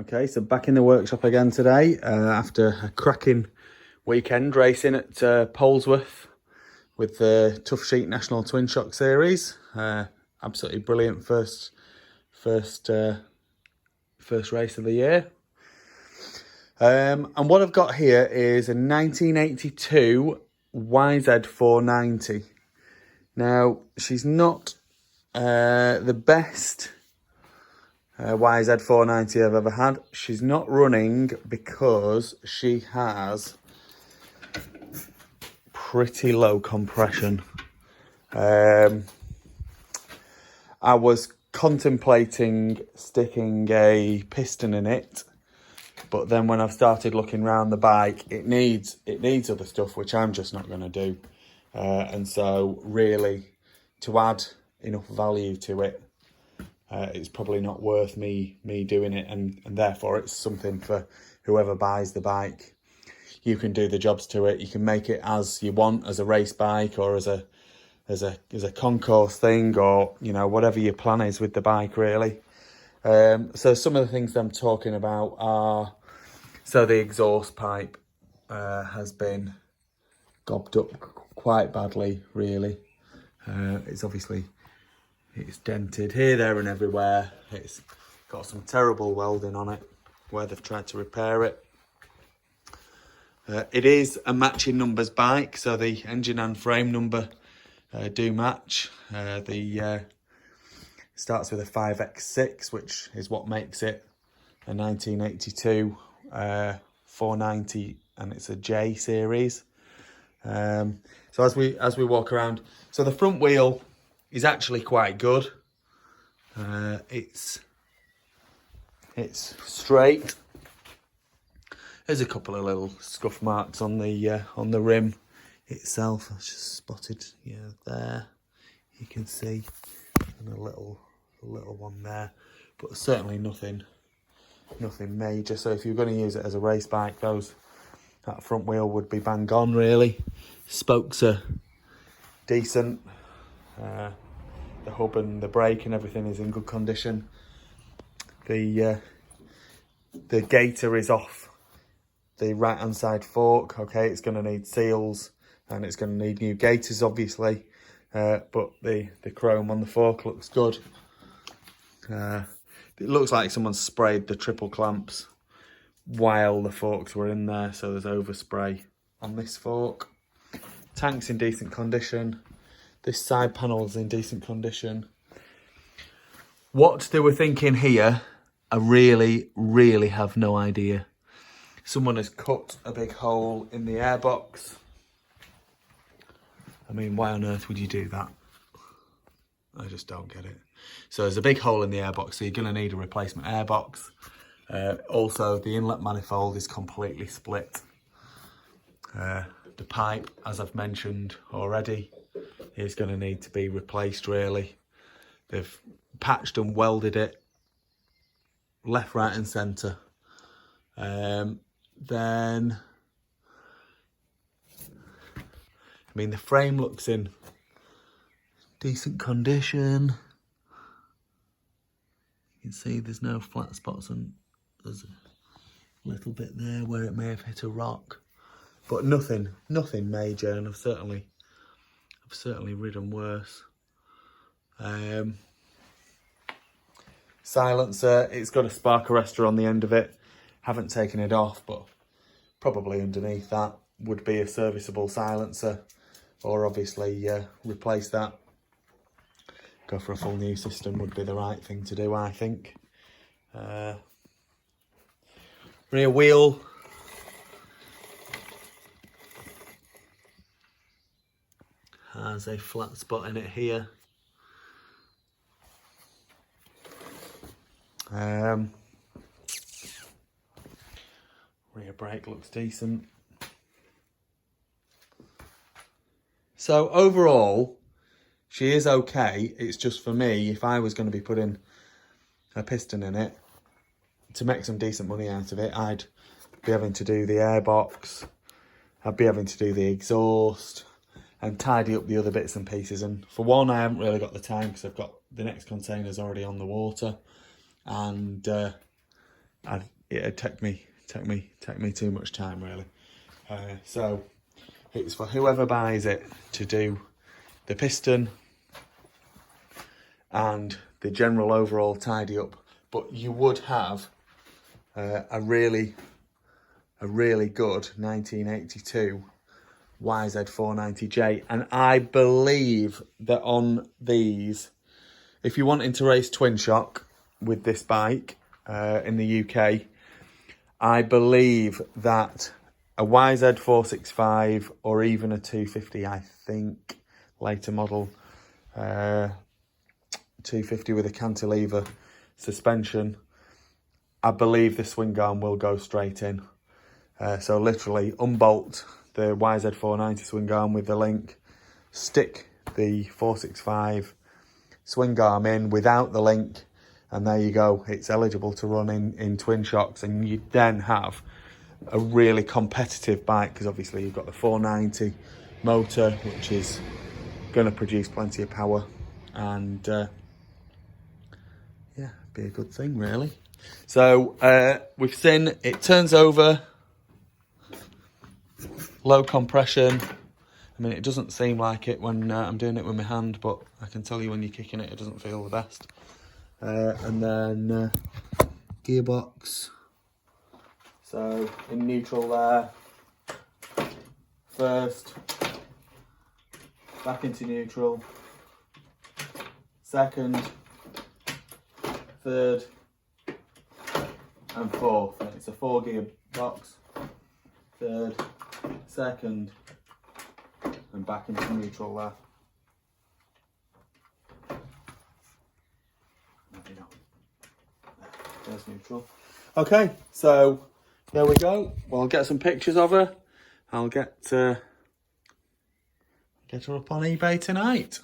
Okay, so back in the workshop again today after a cracking weekend racing at Polesworth with the Tough Sheet National Twin Shock Series. Absolutely brilliant first race of the year. And what I've got here is a 1982 yz490. Now, she's not the best yz490 I've ever had. She's not running because she has pretty low compression. I was contemplating sticking a piston in it, but then when I've started looking around the bike, it needs other stuff, which I'm just not going to do. And so really, to add enough value to it, it's probably not worth me doing it, and therefore it's something for whoever buys the bike. You can do the jobs to it. You can make it as you want, as a race bike or as a concourse thing, or whatever your plan is with the bike really. So some of the things I'm talking about are, so the exhaust pipe has been gobbed up quite badly really. It's dented here, there and everywhere. It's got some terrible welding on it where they've tried to repair it. It is a matching numbers bike, so the engine and frame number do match. Starts with a 5x6, which is what makes it a 1982 490, and it's a J series. So as we walk around, so the front wheel is actually quite good. It's straight. There's a couple of little scuff marks on the rim itself. I just spotted, there. You can see, and a little one there, but certainly nothing major. So if you're going to use it as a race bike, that front wheel would be bang on really. Spokes are decent. The hub and the brake and everything is in good condition. The gaiter is off the right hand side fork. Okay, it's going to need seals and it's going to need new gaiters obviously, but the chrome on the fork looks good. It looks like someone sprayed the triple clamps while the forks were in there, so there's overspray on this fork. Tank's in decent condition. This side panel is in decent condition. What they were thinking here, I really, really have no idea. Someone has cut a big hole in the airbox. I mean, why on earth would you do that? I just don't get it. So there's a big hole in the airbox, so you're going to need a replacement airbox. Also, the inlet manifold is completely split. The pipe, as I've mentioned already, is going to need to be replaced really. They've patched and welded it left, right and centre. Then, I mean, the frame looks in decent condition. You can see there's no flat spots, and there's a little bit there where it may have hit a rock, but nothing major, and I've certainly ridden worse. Silencer, it's got a spark arrestor on the end of it. Haven't taken it off, but probably underneath that would be a serviceable silencer, or obviously replace that. Go for a full new system would be the right thing to do, I think. Rear wheel. Has a flat spot in it here. Rear brake looks decent. So overall, she is okay. It's just for me, if I was going to be putting a piston in it, to make some decent money out of it, I'd be having to do the airbox, I'd be having to do the exhaust, and tidy up the other bits and pieces. And for one, I haven't really got the time because I've got the next container's already on the water, and it'd take me too much time really. So it's for whoever buys it to do the piston and the general overall tidy up. But you would have a really good 1982 yz490j, and I believe that on these, if you're wanting to race twin shock with this bike in the UK, I believe that a yz465 or even a 250, I think later model 250 with a cantilever suspension, I believe the swing arm will go straight in. So literally unbolt the yz490 swing arm with the link, stick the 465 swing arm in without the link, and there you go. It's eligible to run in twin shocks, and you then have a really competitive bike, because obviously you've got the 490 motor, which is going to produce plenty of power, and yeah, be a good thing really. So we've seen it turns over, low compression. I mean, it doesn't seem like it when I'm doing it with my hand, but I can tell you when you're kicking it, it doesn't feel the best. And then gearbox. So in neutral there, first, back into neutral, second, third, and fourth. And it's a 4-gear box. Third, second, and back into neutral there. There we go. There's neutral. Okay, so there we go. Well, I'll get some pictures of her. I'll get her up on eBay tonight.